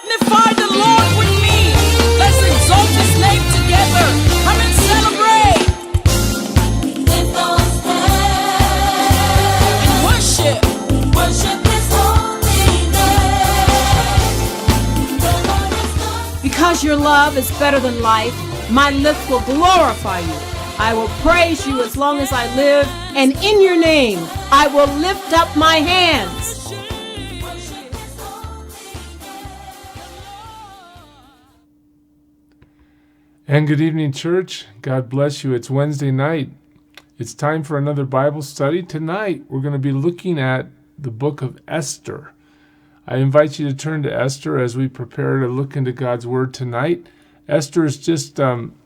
Magnify the Lord with me. Let's exalt his name together. Come and celebrate. Lift those hands and worship. Worship his holy name. The Lord is good. Because your love is better than life, my lips will glorify you. I will praise you as long as I live, and in your name I will lift up my hands. And good evening, church. God bless you. It's Wednesday night. It's time for another Bible study. Tonight, we're going to be looking at the book of Esther. I invite you to turn to Esther as we prepare to look into God's Word tonight. Esther is just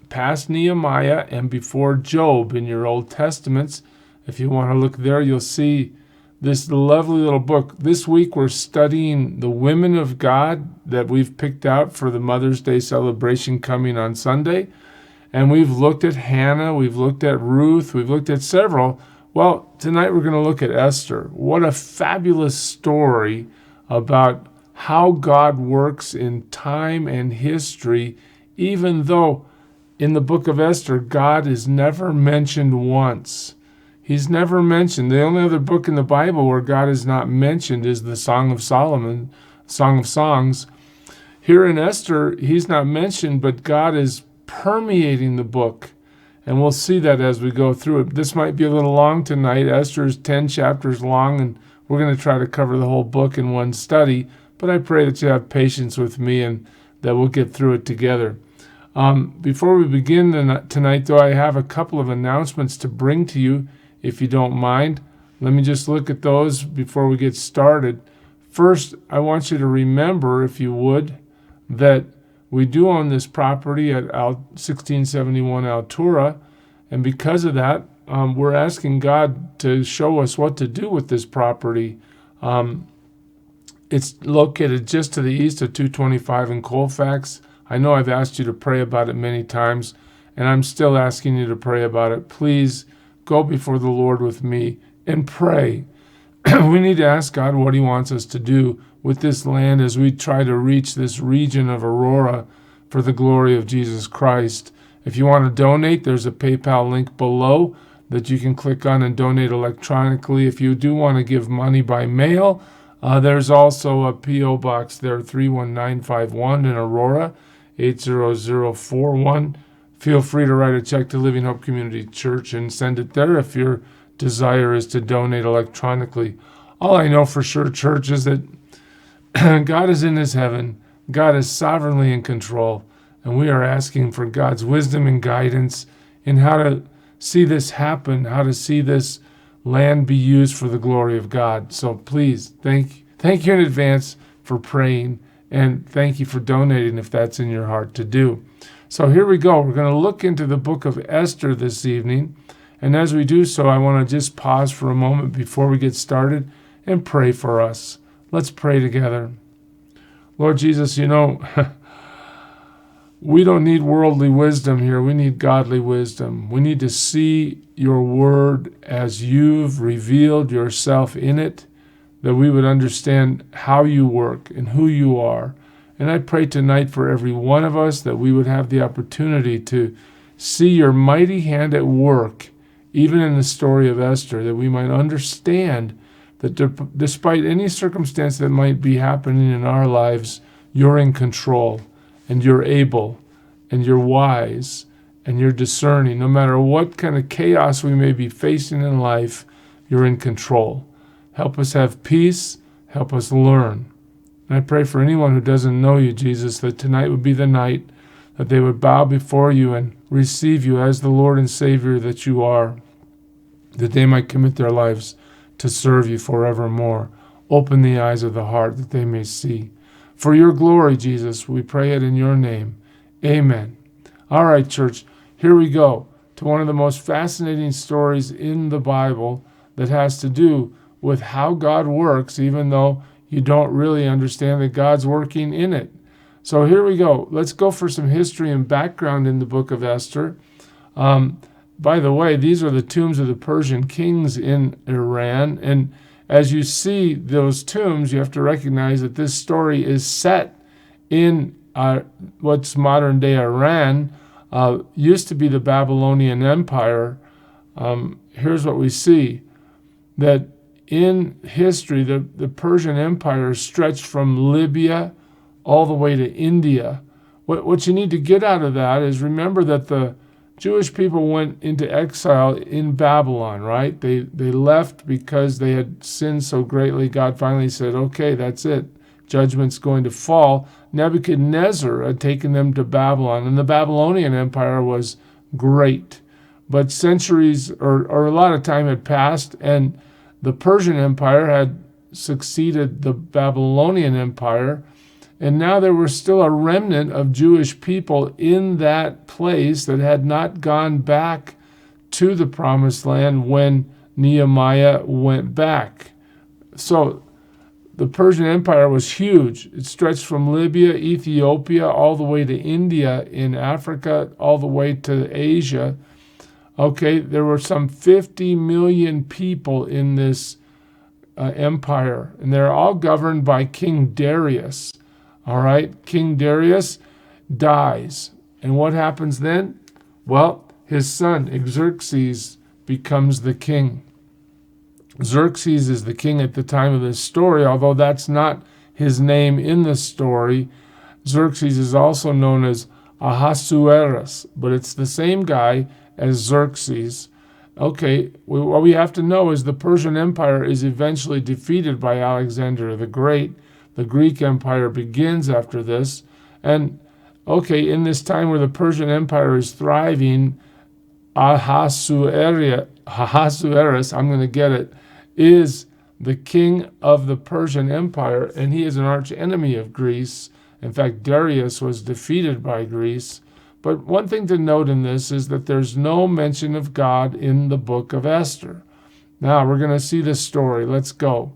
past Nehemiah and before Job in your Old Testaments. If you want to look there, you'll see this lovely little book. This week we're studying the women of God that we've picked out for the Mother's Day celebration coming on Sunday. And we've looked at Hannah, we've looked at Ruth, we've looked at several. Well, tonight we're going to look at Esther. What a fabulous story about how God works in time and history, even though in the book of Esther, God is never mentioned once. He's never mentioned. The only other book in the Bible where God is not mentioned is the Song of Solomon, Song of Songs. Here in Esther, he's not mentioned, but God is permeating the book. And we'll see that as we go through it. This might be a little long tonight. Esther is 10 chapters long, and we're going to try to cover the whole book in one study. But I pray that you have patience with me and that we'll get through it together. Before we begin tonight, though, I have a couple of announcements to bring to you, if you don't mind. Let me just look at those before we get started. First, I want you to remember, if you would, that we do own this property at 1671 Altura, and because of that, we're asking God to show us what to do with this property. It's located just to the east of 225 in Colfax. I know I've asked you to pray about it many times, and I'm still asking you to pray about it. Please go before the Lord with me and pray. We need to ask God what he wants us to do with this land as we try to reach this region of Aurora for the glory of Jesus Christ. If you want to donate, there's a PayPal link below that you can click on and donate electronically. If you do want to give money by mail, there's also a P.O. Box there, 31951 in Aurora, 80041. Feel free to write a check to Living Hope Community Church and send it there if your desire is to donate electronically. All I know for sure, church, is that God is in his heaven. God is sovereignly in control. And we are asking for God's wisdom and guidance in how to see this happen, how to see this land be used for the glory of God. So please, thank you in advance for praying, and thank you for donating if that's in your heart to do. So here we go. We're going to look into the book of Esther this evening. And as we do so, I want to just pause for a moment before we get started and pray for us. Let's pray together. Lord Jesus, we don't need worldly wisdom here. We need godly wisdom. We need to see your word as you've revealed yourself in it, that we would understand how you work and who you are. And I pray tonight for every one of us that we would have the opportunity to see your mighty hand at work, even in the story of Esther, that we might understand that despite any circumstance that might be happening in our lives, you're in control, and you're able, and you're wise, and you're discerning. No matter what kind of chaos we may be facing in life, you're in control. Help us have peace. Help us learn. And I pray for anyone who doesn't know you, Jesus, that tonight would be the night that they would bow before you and receive you as the Lord and Savior that you are, that they might commit their lives to serve you forevermore. Open the eyes of the heart that they may see. For your glory, Jesus, we pray it in your name. Amen. All right, church, here we go to one of the most fascinating stories in the Bible that has to do with how God works, even though you don't really understand that God's working in it. So here we go. Let's go for some history and background in the book of Esther. By the way, these are the tombs of the Persian kings in Iran. And as you see those tombs, you have to recognize that this story is set in what's modern day Iran, used to be the Babylonian Empire. Here's what we see, that in history, the Persian Empire stretched from Libya all the way to India. What you need to get out of that is remember that the Jewish people went into exile in Babylon, right? They left because they had sinned so greatly. God finally said, okay, that's it. Judgment's going to fall. Nebuchadnezzar had taken them to Babylon, and the Babylonian Empire was great. But centuries or a lot of time had passed, and the Persian Empire had succeeded the Babylonian Empire, and now there was still a remnant of Jewish people in that place that had not gone back to the Promised Land when Nehemiah went back. So the Persian Empire was huge. It stretched from Libya, Ethiopia, all the way to India in Africa, all the way to Asia. Okay, there were some 50 million people in this empire, and they're all governed by King Darius. All right, King Darius dies. And what happens then? Well, his son, Xerxes, becomes the king. Xerxes is the king at the time of this story, although that's not his name in the story. Xerxes is also known as Ahasuerus, but it's the same guy as Xerxes. Okay, what we have to know is the Persian Empire is eventually defeated by Alexander the Great. The Greek Empire begins after this. And, okay, in this time where the Persian Empire is thriving, Ahasuerus, I'm going to get it, is the king of the Persian Empire, and he is an arch enemy of Greece. In fact, Darius was defeated by Greece. But one thing to note in this is that there's no mention of God in the book of Esther. Now, we're going to see this story. Let's go.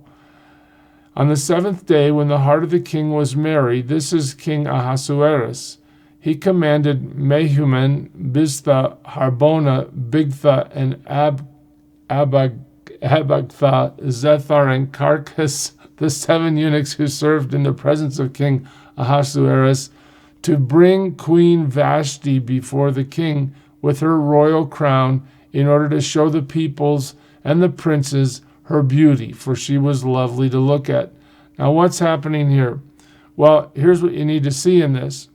On the 7th day, when the heart of the king was merry, this is King Ahasuerus, he commanded Mehuman, Biztha, Harbona, Bigtha, and Abagtha, Zethar, and Carcass, the 7 eunuchs who served in the presence of King Ahasuerus, to bring Queen Vashti before the king with her royal crown, in order to show the peoples and the princes her beauty, for she was lovely to look at. Now, what's happening here? Well, here's what you need to see in this.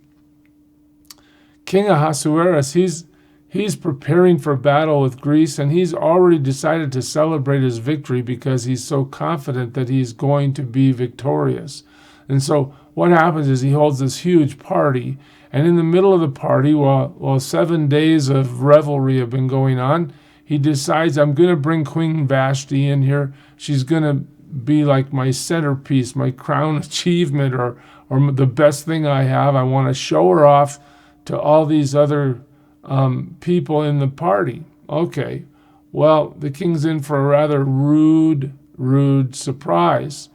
King Ahasuerus, he's preparing for battle with Greece, and he's already decided to celebrate his victory because he's so confident that he's going to be victorious. And so what happens is he holds this huge party, and in the middle of the party, while 7 days of revelry have been going on, he decides, I'm going to bring Queen Vashti in here. She's going to be like my centerpiece, my crown achievement, or the best thing I have. I want to show her off to all these other people in the party. Okay, well, the king's in for a rather rude surprise,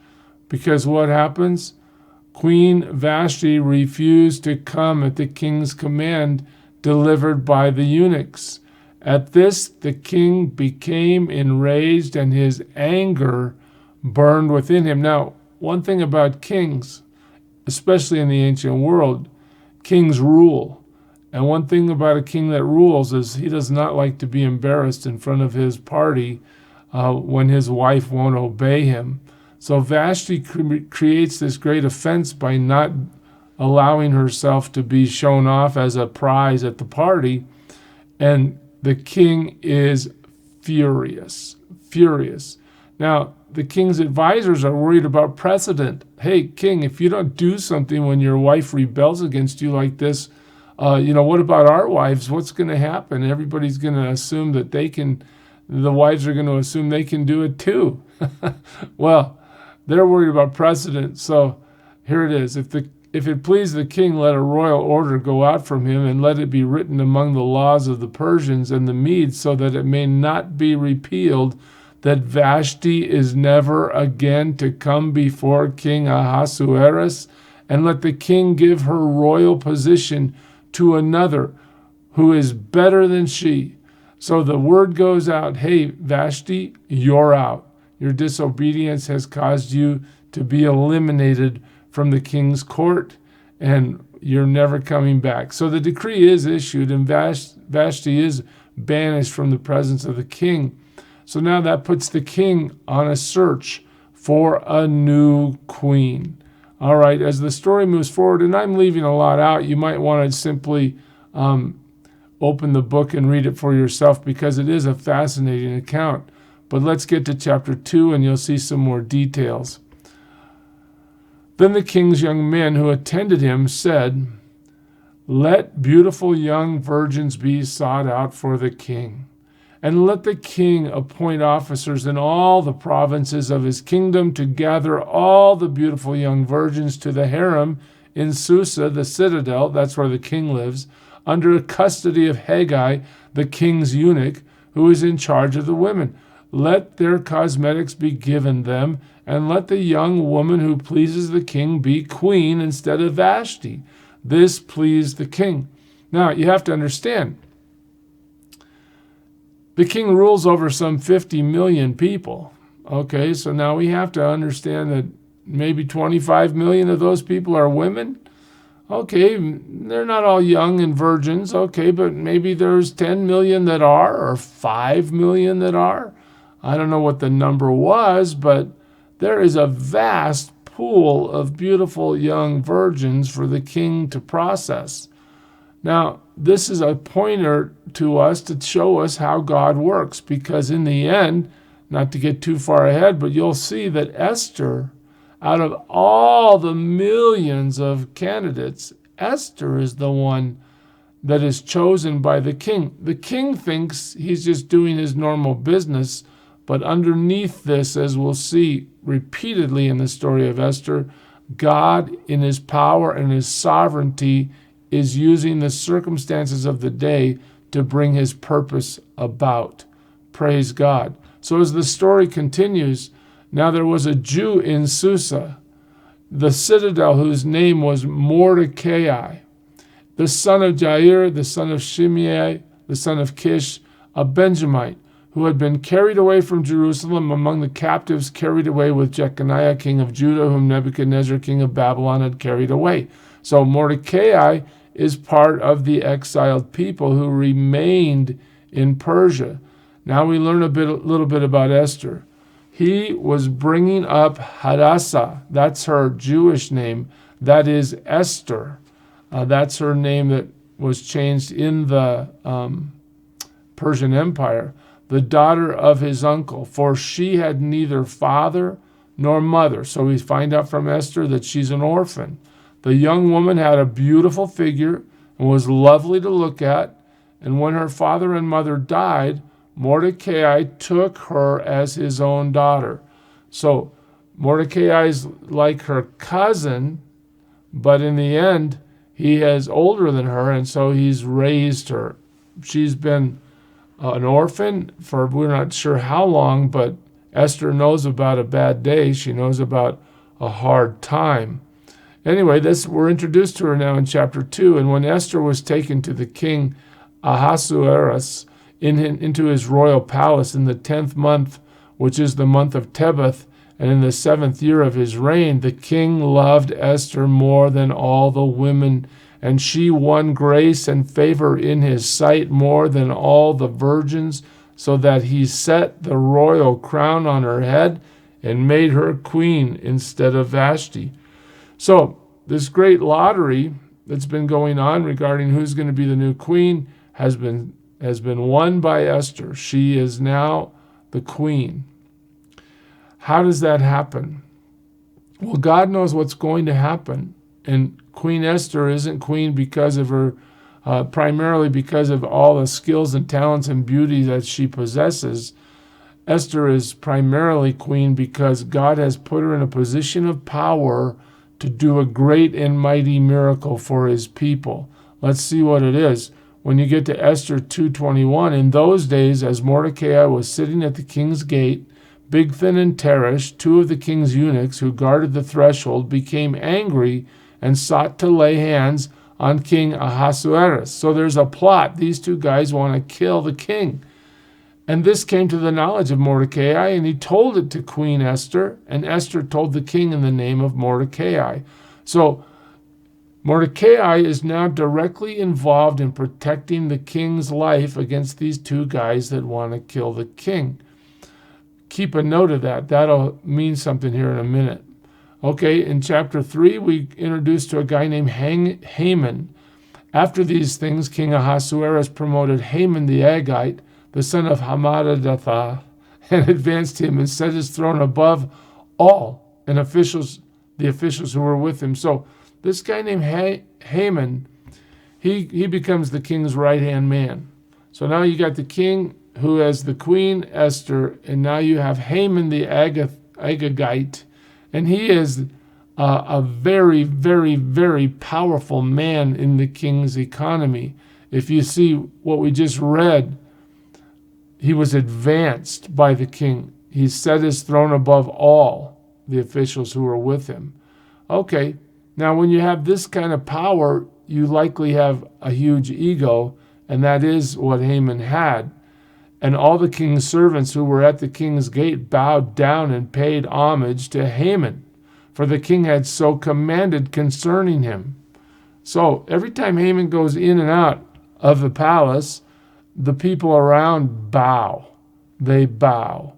because what happens? Queen Vashti refused to come at the king's command delivered by the eunuchs. At this, the king became enraged, and his anger burned within him. Now, one thing about kings, especially in the ancient world, kings rule. And one thing about a king that rules is he does not like to be embarrassed in front of his party when his wife won't obey him. So Vashti creates this great offense by not allowing herself to be shown off as a prize at the party. And the king is furious. Now, the king's advisors are worried about precedent. Hey, king, if you don't do something when your wife rebels against you like this, what about our wives? What's going to happen? Everybody's going to assume that the wives are going to assume they can do it too. Well, they're worried about precedent. So here it is. If it please the king, let a royal order go out from him, and let it be written among the laws of the Persians and the Medes, so that it may not be repealed, that Vashti is never again to come before King Ahasuerus, and let the king give her royal position to another who is better than she. So the word goes out, hey, Vashti, you're out. Your disobedience has caused you to be eliminated from the king's court. and you're never coming back. So the decree is issued, and Vashti is banished from the presence of the king. So now that puts the king on a search for a new queen. All right, as the story moves forward, and I'm leaving a lot out, you might want to simply open the book and read it for yourself, because it is a fascinating account. But let's get to chapter 2, and you'll see some more details. Then the king's young men who attended him said, "Let beautiful young virgins be sought out for the king, and let the king appoint officers in all the provinces of his kingdom to gather all the beautiful young virgins to the harem in Susa, the citadel," that's where the king lives, "under custody of Haggai, the king's eunuch, who is in charge of the women. Let their cosmetics be given them, and let the young woman who pleases the king be queen instead of Vashti." This pleased the king. Now, you have to understand, the king rules over some 50 million people. Okay, so now we have to understand that maybe 25 million of those people are women. Okay, they're not all young and virgins. Okay, but maybe there's 10 million that are, or 5 million that are. I don't know what the number was, but there is a vast pool of beautiful young virgins for the king to process. Now, this is a pointer to us to show us how God works, because in the end, not to get too far ahead, but you'll see that Esther, out of all the millions of candidates, Esther is the one that is chosen by the king. The king thinks he's just doing his normal business, but underneath this, as we'll see repeatedly in the story of Esther, God, in his power and his sovereignty, is using the circumstances of the day to bring his purpose about. Praise God. So as the story continues, now there was a Jew in Susa, the citadel, whose name was Mordecai, the son of Jair, the son of Shimei, the son of Kish, a Benjamite, who had been carried away from Jerusalem among the captives carried away with Jeconiah, king of Judah, whom Nebuchadnezzar, king of Babylon, had carried away. So Mordecai is part of the exiled people who remained in Persia. Now we learn a little bit about Esther. He was bringing up Hadassah. That's her Jewish name. That is Esther. That's her name that was changed in the Persian Empire. The daughter of his uncle, for she had neither father nor mother. So we find out from Esther that she's an orphan. The young woman had a beautiful figure and was lovely to look at. And when her father and mother died, Mordecai took her as his own daughter. So Mordecai is like her cousin, but in the end, he is older than her, and so he's raised her. She's been an orphan for we're not sure how long, but Esther knows about a bad day. She knows about a hard time. Anyway, we're introduced to her now in chapter 2. And when Esther was taken to the king Ahasuerus into his royal palace in the 10th month, which is the month of Tebeth, and in the 7th year of his reign, the king loved Esther more than all the women, and she won grace and favor in his sight more than all the virgins, so that he set the royal crown on her head and made her queen instead of Vashti. So this great lottery that's been going on regarding who's going to be the new queen has been won by Esther. She is now the queen. How does that happen? Well, God knows what's going to happen. And Queen Esther isn't queen because of her, primarily because of all the skills and talents and beauty that she possesses. Esther is primarily queen because God has put her in a position of power to do a great and mighty miracle for his people. Let's see what it is. When you get to Esther 2:21, in those days, as Mordecai was sitting at the king's gate, Bigthan and Teresh, two of the king's eunuchs who guarded the threshold, became angry and sought to lay hands on King Ahasuerus. So there's a plot. These two guys want to kill the king. And this came to the knowledge of Mordecai, and he told it to Queen Esther, and Esther told the king in the name of Mordecai. So Mordecai is now directly involved in protecting the king's life against these two guys that want to kill the king. Keep a note of that. That'll mean something here in a minute. Okay, in chapter 3, we introduced to a guy named Haman. After these things, King Ahasuerus promoted Haman the Agagite, the son of Hammedatha, and advanced him and set his throne above all and the officials who were with him. So this guy named Haman, he becomes the king's right-hand man. So now you got the king who has the queen Esther, and now you have Haman the Agagite, and he is a very, very, very powerful man in the king's economy. If you see what we just read, he was advanced by the king. He set his throne above all the officials who were with him. Okay, now when you have this kind of power, you likely have a huge ego, and that is what Haman had. And all the king's servants who were at the king's gate bowed down and paid homage to Haman, for the king had so commanded concerning him. So every time Haman goes in and out of the palace, the people around bow. They bow.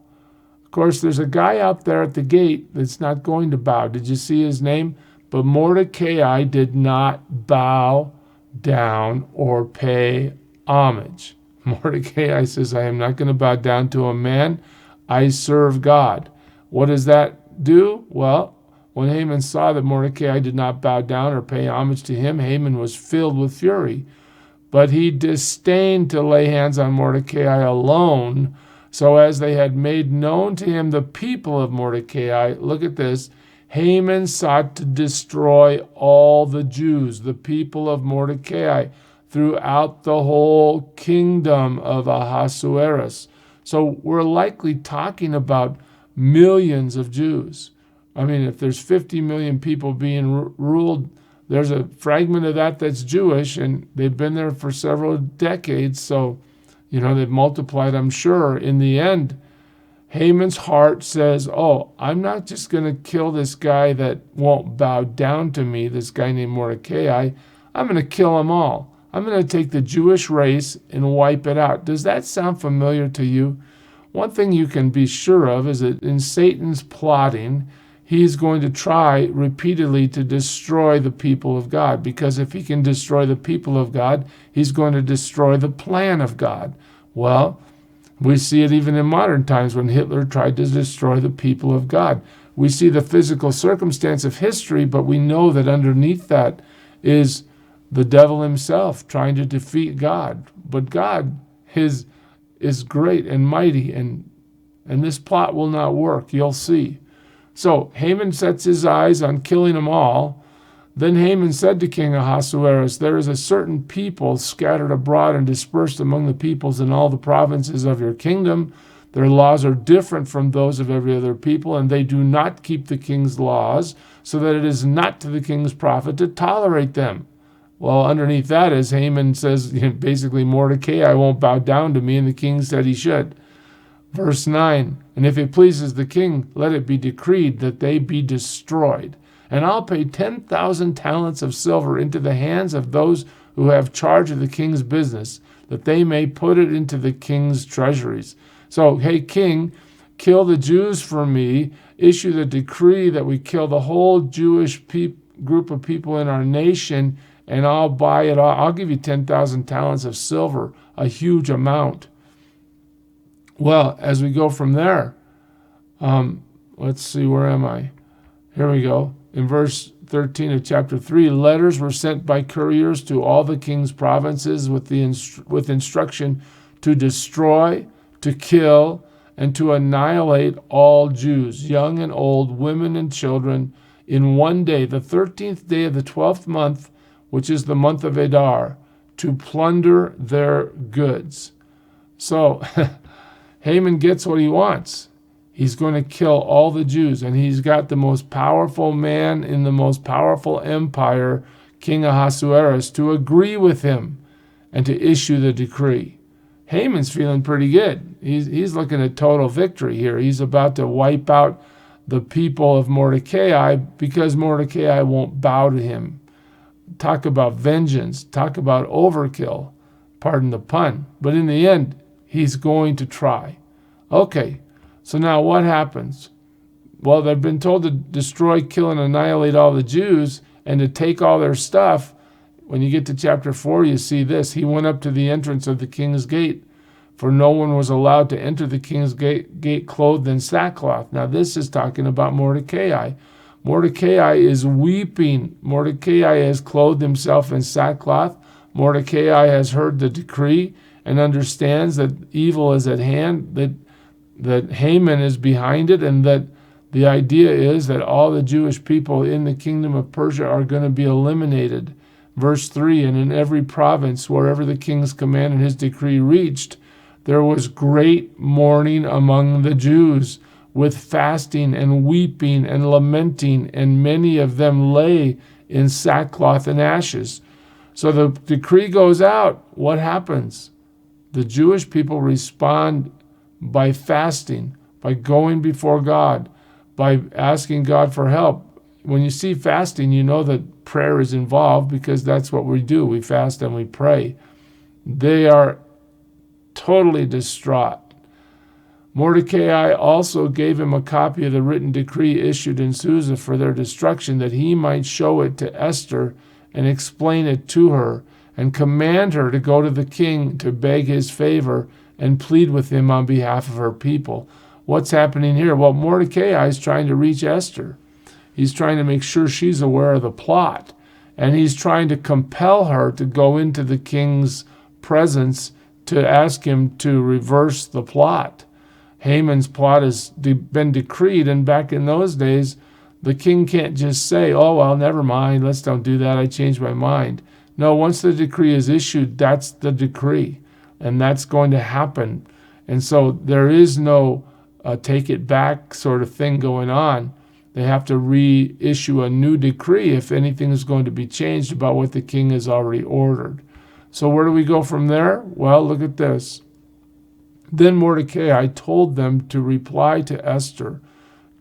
Of course, there's a guy out there at the gate that's not going to bow. Did you see his name? But Mordecai did not bow down or pay homage. Mordecai says, I am not going to bow down to a man. I serve God. What does that do? Well, when Haman saw that Mordecai did not bow down or pay homage to him, Haman was filled with fury. But he disdained to lay hands on Mordecai alone. So as they had made known to him the people of Mordecai, look at this, Haman sought to destroy all the Jews, the people of Mordecai, throughout the whole kingdom of Ahasuerus. So we're likely talking about millions of Jews. I mean, if there's 50 million people being ruled, there's a fragment of that that's Jewish, and they've been there for several decades. So, they've multiplied, I'm sure. In the end, Haman's heart says, I'm not just going to kill this guy that won't bow down to me, this guy named Mordecai. I'm going to kill them all. I'm going to take the Jewish race and wipe it out. Does that sound familiar to you? One thing you can be sure of is that in Satan's plotting, he's going to try repeatedly to destroy the people of God, because if he can destroy the people of God, he's going to destroy the plan of God. Well, we see it even in modern times when Hitler tried to destroy the people of God. We see the physical circumstance of history, but we know that underneath that is the devil himself trying to defeat God. But God is great and mighty, and this plot will not work. You'll see. So Haman sets his eyes on killing them all. Then Haman said to King Ahasuerus, there is a certain people scattered abroad and dispersed among the peoples in all the provinces of your kingdom. Their laws are different from those of every other people, and they do not keep the king's laws, so that it is not to the king's profit to tolerate them. Well, underneath that is Haman says, basically, Mordecai won't bow down to me, and the king said he should. Verse 9, and if it pleases the king, let it be decreed that they be destroyed. And I'll pay 10,000 talents of silver into the hands of those who have charge of the king's business, that they may put it into the king's treasuries. So, hey, king, kill the Jews for me, issue the decree that we kill the whole Jewish group of people in our nation, and I'll buy it all. I'll give you 10,000 talents of silver, a huge amount. Well, as we go from there, let's see, where am I? Here we go. In verse 13 of chapter 3, letters were sent by couriers to all the king's provinces with instruction to destroy, to kill, and to annihilate all Jews, young and old, women and children, in one day, the 13th day of the 12th month, which is the month of Adar, to plunder their goods. So Haman gets what he wants. He's going to kill all the Jews, and he's got the most powerful man in the most powerful empire, King Ahasuerus, to agree with him and to issue the decree. Haman's feeling pretty good. He's looking at total victory here. He's about to wipe out the people of Mordecai because Mordecai won't bow to him. talk about vengeance, talk about overkill, pardon the pun. But in the end, he's going to try. Okay, so now what happens? Well, they've been told to destroy, kill, and annihilate all the Jews and to take all their stuff. When you get to chapter 4, you see this. He went up to the entrance of the king's gate, for no one was allowed to enter the king's gate clothed in sackcloth. Now, this is talking about Mordecai. Mordecai is weeping. Mordecai has clothed himself in sackcloth. Mordecai has heard the decree and understands that evil is at hand, that Haman is behind it, and that the idea is that all the Jewish people in the kingdom of Persia are going to be eliminated. Verse 3, and in every province, wherever the king's command and his decree reached, there was great mourning among the Jews, with fasting and weeping and lamenting, and many of them lay in sackcloth and ashes. So the decree goes out. What happens? The Jewish people respond by fasting, by going before God, by asking God for help. When you see fasting, you know that prayer is involved, because that's what we do. We fast and we pray. They are totally distraught. Mordecai also gave him a copy of the written decree issued in Susa for their destruction, that he might show it to Esther and explain it to her, and command her to go to the king to beg his favor and plead with him on behalf of her people. What's happening here? Well, Mordecai is trying to reach Esther. He's trying to make sure she's aware of the plot, and he's trying to compel her to go into the king's presence to ask him to reverse the plot. Haman's plot has been decreed, and back in those days, the king can't just say, oh, well, never mind, let's don't do that, I changed my mind. No, once the decree is issued, that's the decree, and that's going to happen. And so there is no take it back sort of thing going on. They have to reissue a new decree if anything is going to be changed about what the king has already ordered. So where do we go from there? Well, look at this. Then Mordecai told them to reply to Esther,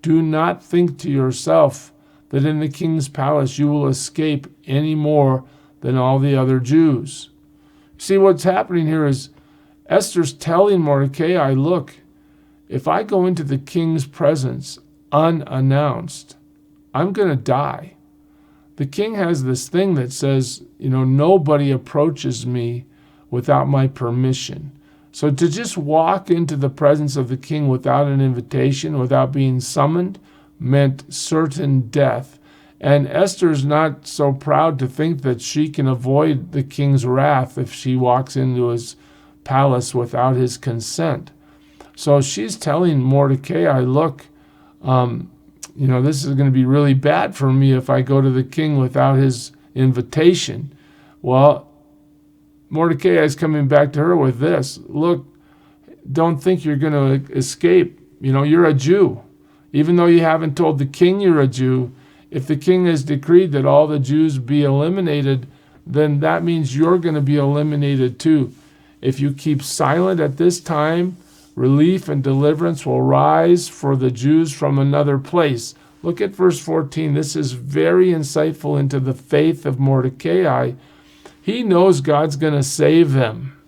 do not think to yourself that in the king's palace you will escape any more than all the other Jews. See, what's happening here is Esther's telling Mordecai, look, if I go into the king's presence unannounced, I'm going to die. The king has this thing that says, nobody approaches me without my permission. So to just walk into the presence of the king without an invitation, without being summoned, meant certain death. And Esther's not so proud to think that she can avoid the king's wrath if she walks into his palace without his consent. So she's telling Mordecai, look, this is going to be really bad for me if I go to the king without his invitation. Well, Mordecai is coming back to her with this. Look, don't think you're going to escape. You're a Jew. Even though you haven't told the king you're a Jew, if the king has decreed that all the Jews be eliminated, then that means you're going to be eliminated too. If you keep silent at this time, relief and deliverance will rise for the Jews from another place. Look at verse 14. This is very insightful into the faith of Mordecai. He knows God's going to save them.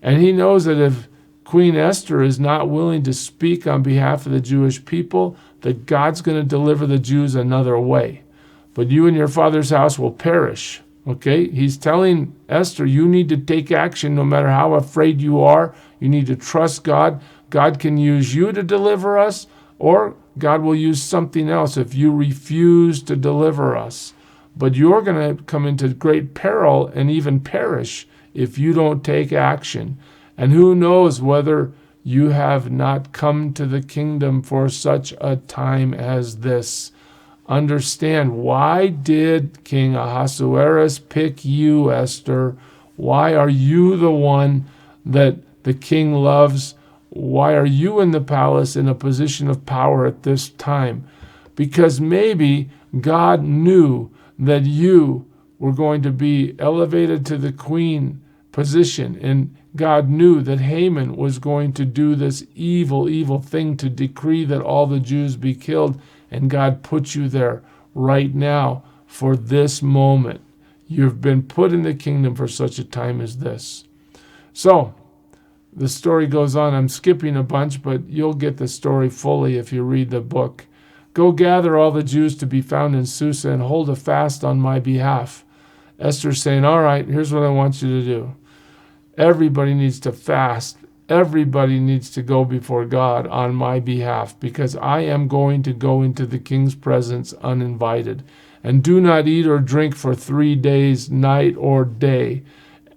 And he knows that if Queen Esther is not willing to speak on behalf of the Jewish people, that God's going to deliver the Jews another way. But you and your father's house will perish. Okay? He's telling Esther, you need to take action no matter how afraid you are. You need to trust God. God can use you to deliver us, or God will use something else if you refuse to deliver us. But you're going to come into great peril and even perish if you don't take action. And who knows whether you have not come to the kingdom for such a time as this. Understand, why did King Ahasuerus pick you, Esther? Why are you the one that the king loves? Why are you in the palace in a position of power at this time? Because maybe God knew that you were going to be elevated to the queen position, and God knew that Haman was going to do this evil thing to decree that all the Jews be killed, and God put you there right now for this moment. You've been put in the kingdom for such a time as this. So, the story goes on. I'm skipping a bunch, but you'll get the story fully if you read the book. Go gather all the Jews to be found in Susa and hold a fast on my behalf. Esther's saying, all right, here's what I want you to do. Everybody needs to fast. Everybody needs to go before God on my behalf, because I am going to go into the king's presence uninvited. And do not eat or drink for 3 days, night or day.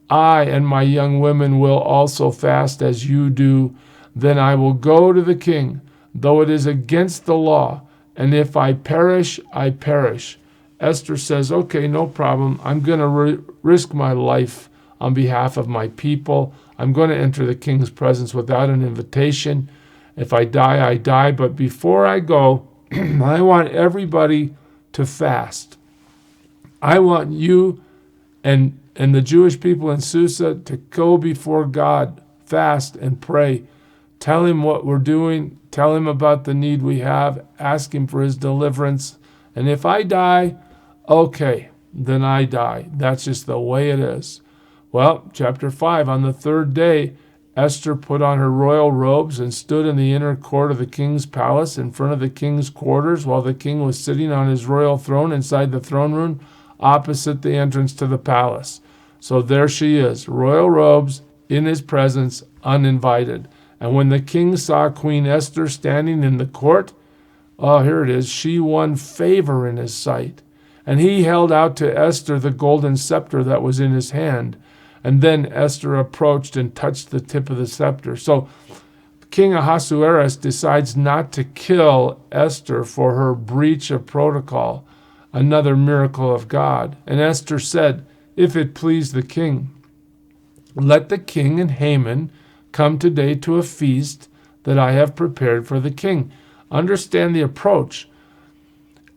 I and my young women will also fast as you do. Then I will go to the king, though it is against the law. And if I perish, I perish. Esther says, okay, no problem. I'm going to risk my life on behalf of my people. I'm going to enter the king's presence without an invitation. If I die, I die. But before I go, I want everybody to fast. I want you and the Jewish people in Susa to go before God, fast and pray. Tell him what we're doing. Tell him about the need we have. Ask him for his deliverance. And if I die, okay, then I die. That's just the way it is. Well, chapter 5, on the third day, Esther put on her royal robes and stood in the inner court of the king's palace in front of the king's quarters while the king was sitting on his royal throne inside the throne room opposite the entrance to the palace. So there she is, royal robes, in his presence, uninvited. And when the king saw Queen Esther standing in the court, here it is, she won favor in his sight. And he held out to Esther the golden scepter that was in his hand. And then Esther approached and touched the tip of the scepter. So King Ahasuerus decides not to kill Esther for her breach of protocol, another miracle of God. And Esther said, if it please the king, let the king and Haman come today to a feast that I have prepared for the king. Understand the approach.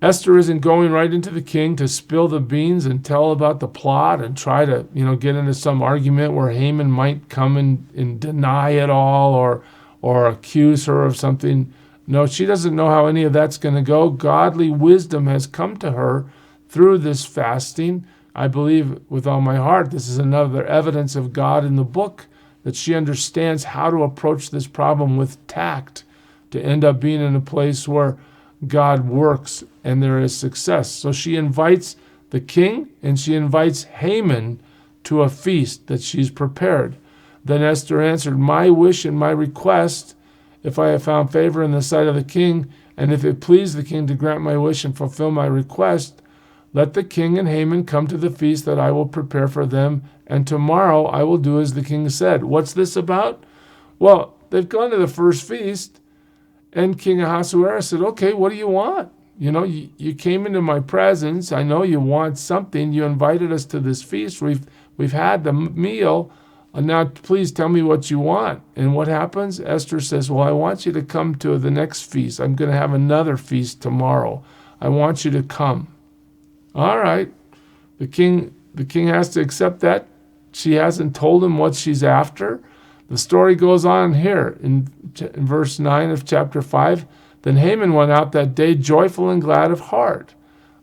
Esther isn't going right into the king to spill the beans and tell about the plot and try to, get into some argument where Haman might come and deny it all or accuse her of something. No, she doesn't know how any of that's going to go. Godly wisdom has come to her through this fasting. I believe with all my heart this is another evidence of God in the book, that she understands how to approach this problem with tact to end up being in a place where God works and there is success. So she invites the king and she invites Haman to a feast that she's prepared. Then Esther answered, my wish and my request, if I have found favor in the sight of the king, and if it please the king to grant my wish and fulfill my request, let the king and Haman come to the feast that I will prepare for them, and tomorrow I will do as the king said. What's this about? Well, they've gone to the first feast, and King Ahasuerus said, okay, what do you want? You came into my presence. I know you want something. You invited us to this feast. We've had the meal. Now, please tell me what you want. And what happens? Esther says, well, I want you to come to the next feast. I'm going to have another feast tomorrow. I want you to come. All right. The king has to accept that. She hasn't told him what she's after. The story goes on here in verse 9 of chapter 5. Then Haman went out that day joyful and glad of heart.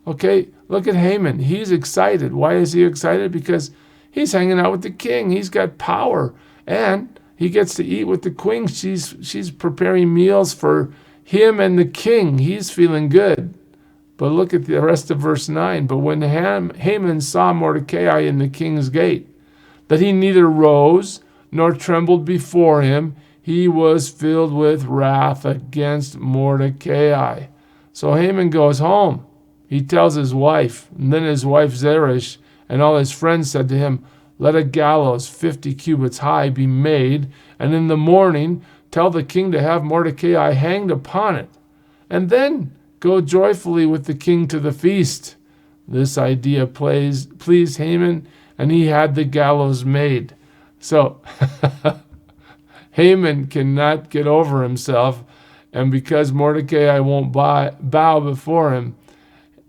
Okay, look at Haman. He's excited. Why is he excited? Because he's hanging out with the king. He's got power. And he gets to eat with the queen. She's preparing meals for him and the king. He's feeling good. But look at the rest of verse 9. But when Haman saw Mordecai in the king's gate, that he neither rose nor trembled before him, he was filled with wrath against Mordecai. So Haman goes home. He tells his wife, and then his wife Zeresh and all his friends said to him, let a gallows 50 cubits high be made, and in the morning tell the king to have Mordecai hanged upon it, and then go joyfully with the king to the feast. This idea pleased Haman, and he had the gallows made. So Haman cannot get over himself, and because Mordecai won't bow before him,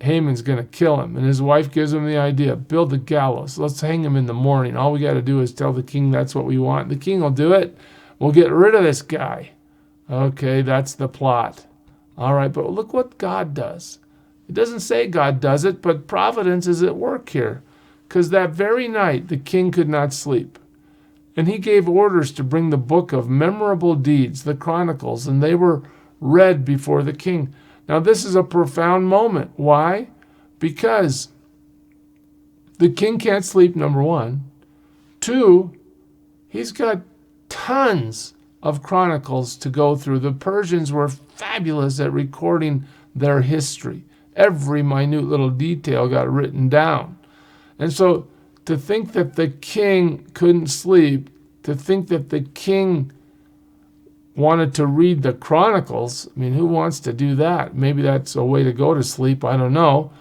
Haman's going to kill him. And his wife gives him the idea, build the gallows. Let's hang him in the morning. All we got to do is tell the king that's what we want. The king will do it. We'll get rid of this guy. Okay, that's the plot. All right, but look what God does. It doesn't say God does it, but providence is at work here. because that very night the king could not sleep. And he gave orders to bring the book of memorable deeds, the Chronicles, and they were read before the king. Now this is a profound moment. Why? Because the king can't sleep, number one. Two, he's got tons of chronicles to go through. The Persians were fabulous at recording their history. Every minute little detail got written down. And so to think that the king couldn't sleep, to think that the king wanted to read the chronicles, I mean, who wants to do that? Maybe that's a way to go to sleep, I don't know.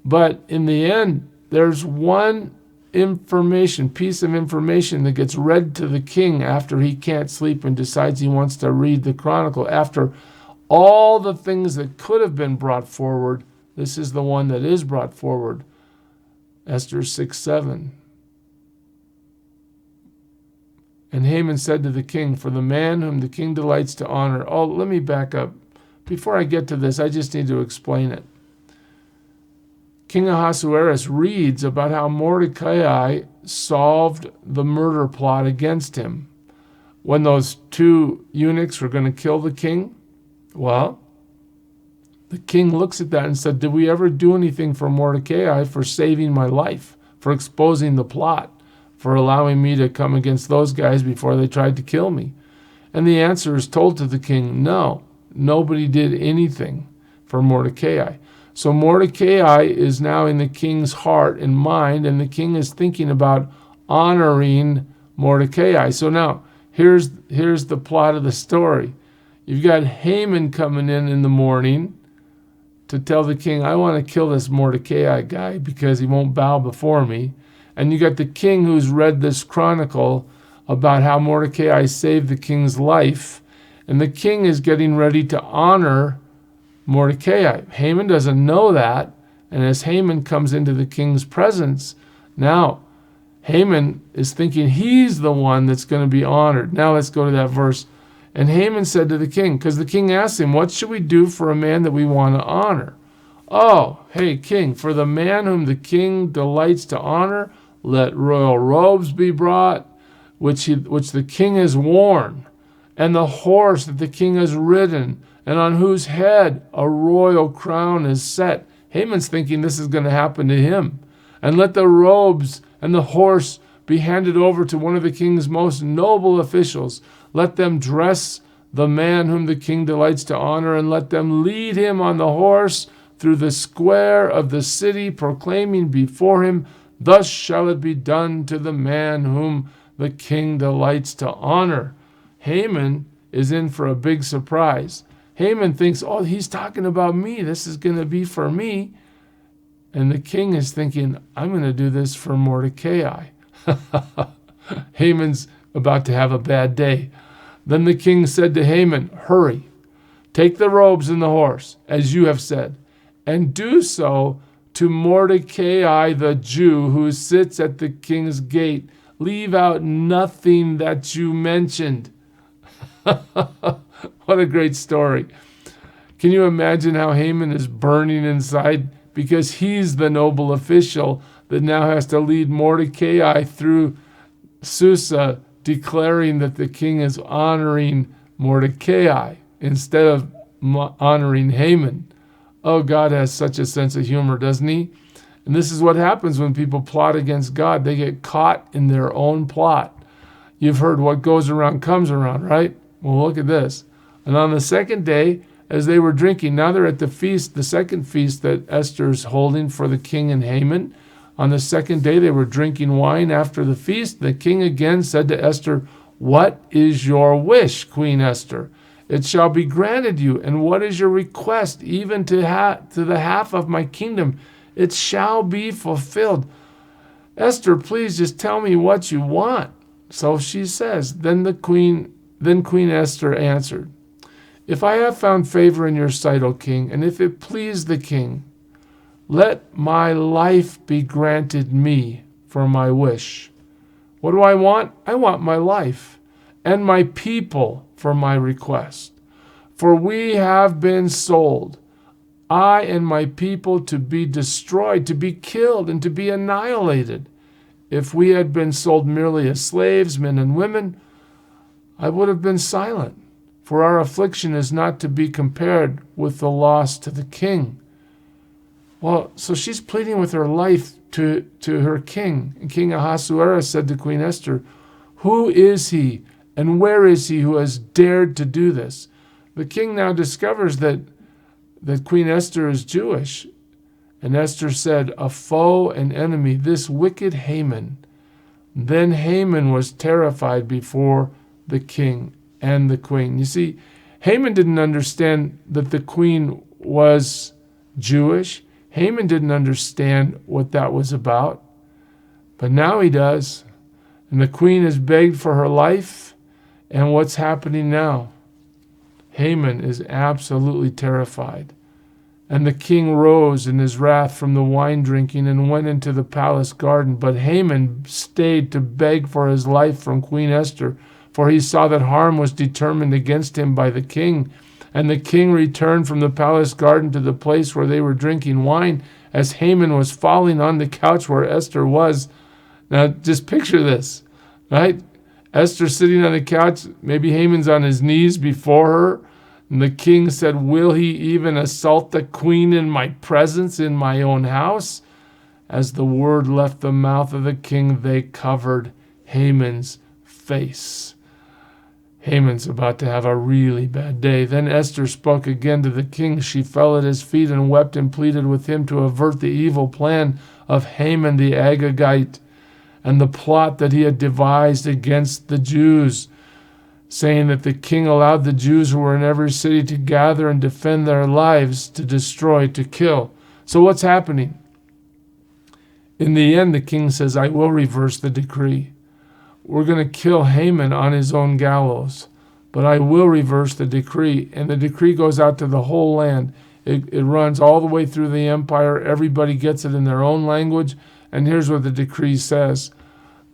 But in the end, there's one piece of information that gets read to the king after he can't sleep and decides he wants to read the chronicle. After all the things that could have been brought forward, this is the one that is brought forward. Esther 6:7. And Haman said to the king, for the man whom the king delights to honor. Oh, let me back up. Before I get to this, I just need to explain it. King Ahasuerus reads about how Mordecai solved the murder plot against him. When those two eunuchs were going to kill the king, well, the king looks at that and said, did we ever do anything for Mordecai for saving my life, for exposing the plot, for allowing me to come against those guys before they tried to kill me? And the answer is told to the king, no, nobody did anything for Mordecai. So Mordecai is now in the king's heart and mind, and the king is thinking about honoring Mordecai. So now, here's the plot of the story. You've got Haman coming in the morning to tell the king, I want to kill this Mordecai guy because he won't bow before me. And you got the king who's read this chronicle about how Mordecai saved the king's life. And the king is getting ready to honor Mordecai. Haman doesn't know that. And as Haman comes into the king's presence, now Haman is thinking he's the one that's going to be honored. Now let's go to that verse. And Haman said to the king, because the king asked him, what should we do for a man that we want to honor? Oh, hey, king, for the man whom the king delights to honor, let royal robes be brought, which the king has worn, and the horse that the king has ridden, and on whose head a royal crown is set. Haman's thinking this is going to happen to him. And let the robes and the horse be handed over to one of the king's most noble officials. Let them dress the man whom the king delights to honor, and let them lead him on the horse through the square of the city, proclaiming before him, thus shall it be done to the man whom the king delights to honor. Haman is in for a big surprise. Haman thinks, oh, he's talking about me. This is going to be for me. And the king is thinking, I'm going to do this for Mordecai. Haman's about to have a bad day. Then the king said to Haman, hurry, take the robes and the horse, as you have said, and do so to Mordecai the Jew who sits at the king's gate. Leave out nothing that you mentioned. What a great story. Can you imagine how Haman is burning inside because he's the noble official that now has to lead Mordecai through Susa, declaring that the king is honoring Mordecai instead of honoring Haman. Oh, God has such a sense of humor, doesn't he? And this is what happens when people plot against God. They get caught in their own plot. You've heard what goes around comes around, right? Well, look at this. And on the second day, as they were drinking, now they're at the feast, the second feast that Esther's holding for the king and Haman. On the second day, they were drinking wine after the feast. The king again said to Esther, what is your wish, Queen Esther? It shall be granted you. And what is your request, even to the half of my kingdom? It shall be fulfilled. Esther, please just tell me what you want. So she says, Then Queen Esther answered, if I have found favor in your sight, O king, and if it please the king, let my life be granted me for my wish. What do I want? I want my life and my people for my request. For we have been sold, I and my people, to be destroyed, to be killed, and to be annihilated. If we had been sold merely as slaves, men and women, I would have been silent, for our affliction is not to be compared with the loss to the king. Well, so she's pleading with her life to her king. And King Ahasuerus said to Queen Esther, "Who is he and where is he who has dared to do this?" The king now discovers that Queen Esther is Jewish. And Esther said, "A foe, an enemy, this wicked Haman." Then Haman was terrified before the king and the queen. You see, Haman didn't understand that the queen was Jewish. Haman didn't understand what that was about. But now he does. And the queen has begged for her life. And what's happening now? Haman is absolutely terrified. And the king rose in his wrath from the wine drinking and went into the palace garden. But Haman stayed to beg for his life from Queen Esther, for he saw that harm was determined against him by the king. And the king returned from the palace garden to the place where they were drinking wine, as Haman was falling on the couch where Esther was. Now, just picture this, right? Esther sitting on the couch, maybe Haman's on his knees before her. And the king said, "Will he even assault the queen in my presence, in my own house?" As the word left the mouth of the king, they covered Haman's face. Haman's about to have a really bad day. Then Esther spoke again to the king. She fell at his feet and wept and pleaded with him to avert the evil plan of Haman the Agagite and the plot that he had devised against the Jews, saying that the king allowed the Jews who were in every city to gather and defend their lives, to destroy, to kill. So what's happening? In the end, the king says, "I will reverse the decree. We're going to kill Haman on his own gallows, but I will reverse the decree." And the decree goes out to the whole land. It runs all the way through the empire. Everybody gets it in their own language. And here's what the decree says.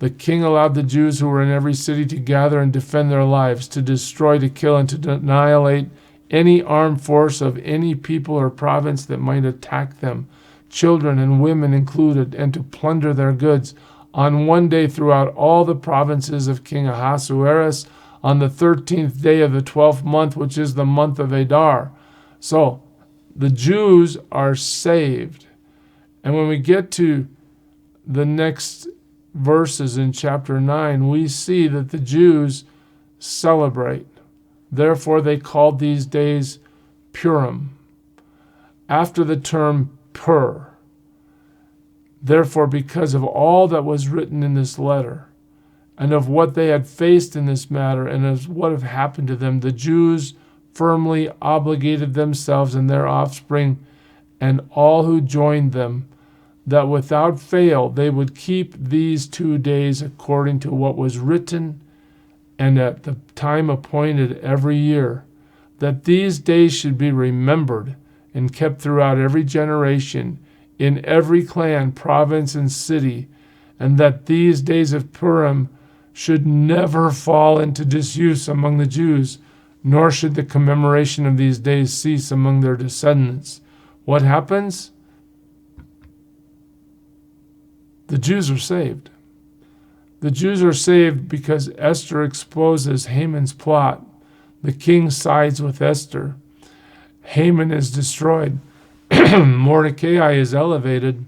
The king allowed the Jews who were in every city to gather and defend their lives, to destroy, to kill, and to annihilate any armed force of any people or province that might attack them, children and women included, and to plunder their goods on one day throughout all the provinces of King Ahasuerus, on the 13th day of the 12th month, which is the month of Adar. So the Jews are saved. And when we get to the next verses in chapter 9, we see that the Jews celebrate. Therefore, they called these days Purim, after the term Pur. Therefore, because of all that was written in this letter, and of what they had faced in this matter, and of what had happened to them, the Jews firmly obligated themselves and their offspring, and all who joined them, that without fail they would keep these 2 days according to what was written and at the time appointed every year, that these days should be remembered and kept throughout every generation, in every clan, province, and city, and that these days of Purim should never fall into disuse among the Jews, nor should the commemoration of these days cease among their descendants. What happens? The Jews are saved. The Jews are saved because Esther exposes Haman's plot. The king sides with Esther. Haman is destroyed. Mordecai is elevated.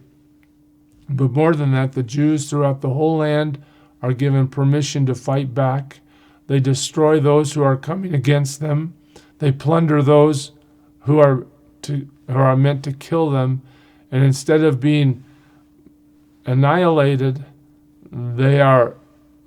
But more than that, the Jews throughout the whole land are given permission to fight back. They destroy those who are coming against them. They plunder those who are meant to kill them. And instead of being annihilated, they are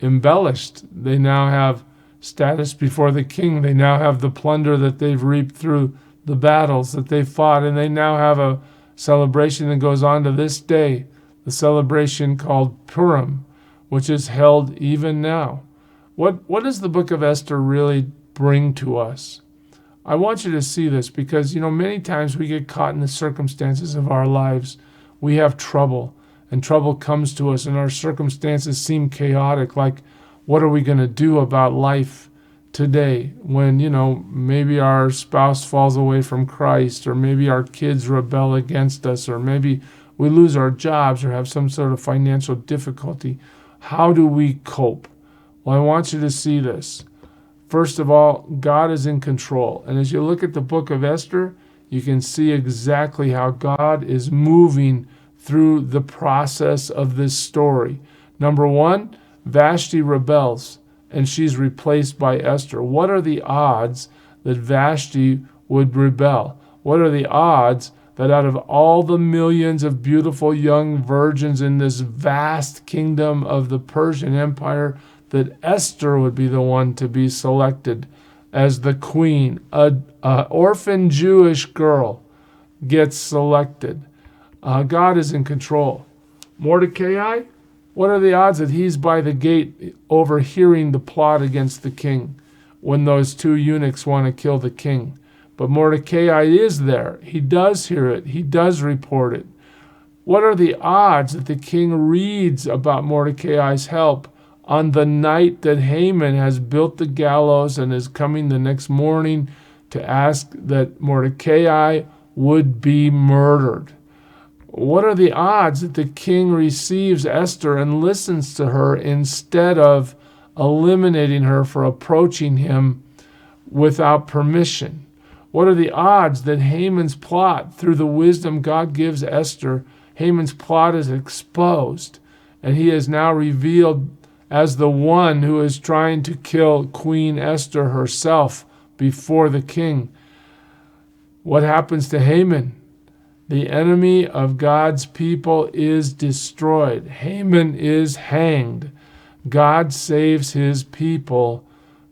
embellished. They now have status before the king. They now have the plunder that they've reaped through the battles that they fought, and they now have a celebration that goes on to this day, the celebration called Purim, which is held even now. What does the book of Esther really bring to us? I want you to see this because, many times we get caught in the circumstances of our lives. We have trouble. And trouble comes to us, and our circumstances seem chaotic. Like, what are we going to do about life today when, maybe our spouse falls away from Christ, or maybe our kids rebel against us, or maybe we lose our jobs or have some sort of financial difficulty, how do we cope? Well, I want you to see this. First of all, God is in control. And as you look at the book of Esther, you can see exactly how God is moving through the process of this story. Number one, Vashti rebels, and she's replaced by Esther. What are the odds that Vashti would rebel? What are the odds that out of all the millions of beautiful young virgins in this vast kingdom of the Persian Empire, that Esther would be the one to be selected as the queen? An orphan Jewish girl gets selected. God is in control. Mordecai, what are the odds that he's by the gate overhearing the plot against the king when those two eunuchs want to kill the king? But Mordecai is there. He does hear it. He does report it. What are the odds that the king reads about Mordecai's help on the night that Haman has built the gallows and is coming the next morning to ask that Mordecai would be murdered? What are the odds that the king receives Esther and listens to her instead of eliminating her for approaching him without permission? What are the odds that Haman's plot, through the wisdom God gives Esther, Haman's plot is exposed, and he is now revealed as the one who is trying to kill Queen Esther herself before the king? What happens to Haman? The enemy of God's people is destroyed. Haman is hanged. God saves his people.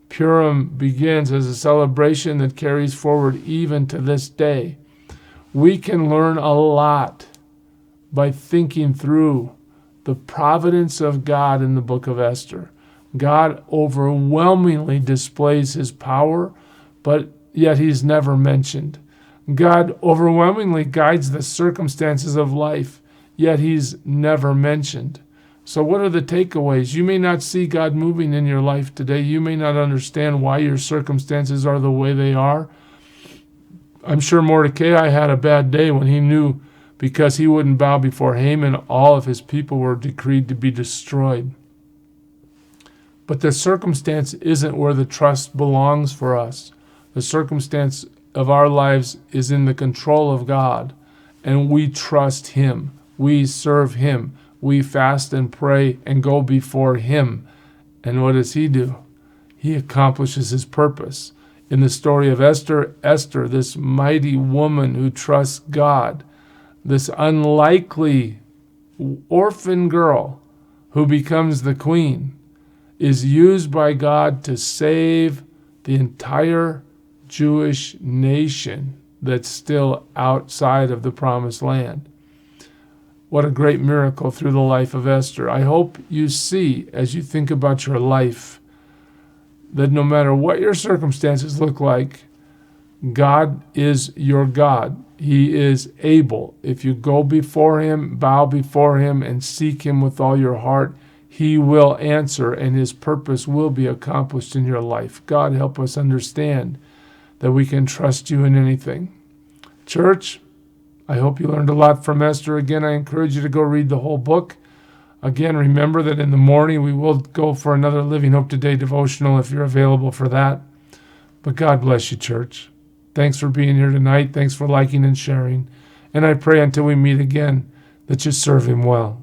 Purim begins as a celebration that carries forward even to this day. We can learn a lot by thinking through the providence of God in the book of Esther. God overwhelmingly displays his power, but yet he's never mentioned. God overwhelmingly guides the circumstances of life, yet he's never mentioned. So what are the takeaways? You may not see God moving in your life today. You may not understand why your circumstances are the way they are. I'm sure Mordecai had a bad day when he knew, because he wouldn't bow before Haman, all of his people were decreed to be destroyed. But the circumstance isn't where the trust belongs for us. The circumstance of our lives is in the control of God, and we trust him. We serve him. We fast and pray and go before him. And what does he do? He accomplishes his purpose. In the story of Esther, this mighty woman who trusts God, this unlikely orphan girl who becomes the queen, is used by God to save the entire Jewish nation that's still outside of the promised land. What a great miracle through the life of Esther. I hope you see, as you think about your life, that no matter what your circumstances look like, God is your God. He is able. If you go before him, bow before him, and seek him with all your heart, he will answer, and his purpose will be accomplished in your life. God, help us understand that we can trust you in anything. Church, I hope you learned a lot from Esther. Again, I encourage you to go read the whole book. Again, remember that in the morning we will go for another Living Hope Today devotional if you're available for that. But God bless you, church. Thanks for being here tonight. Thanks for liking and sharing. And I pray until we meet again that you serve him well.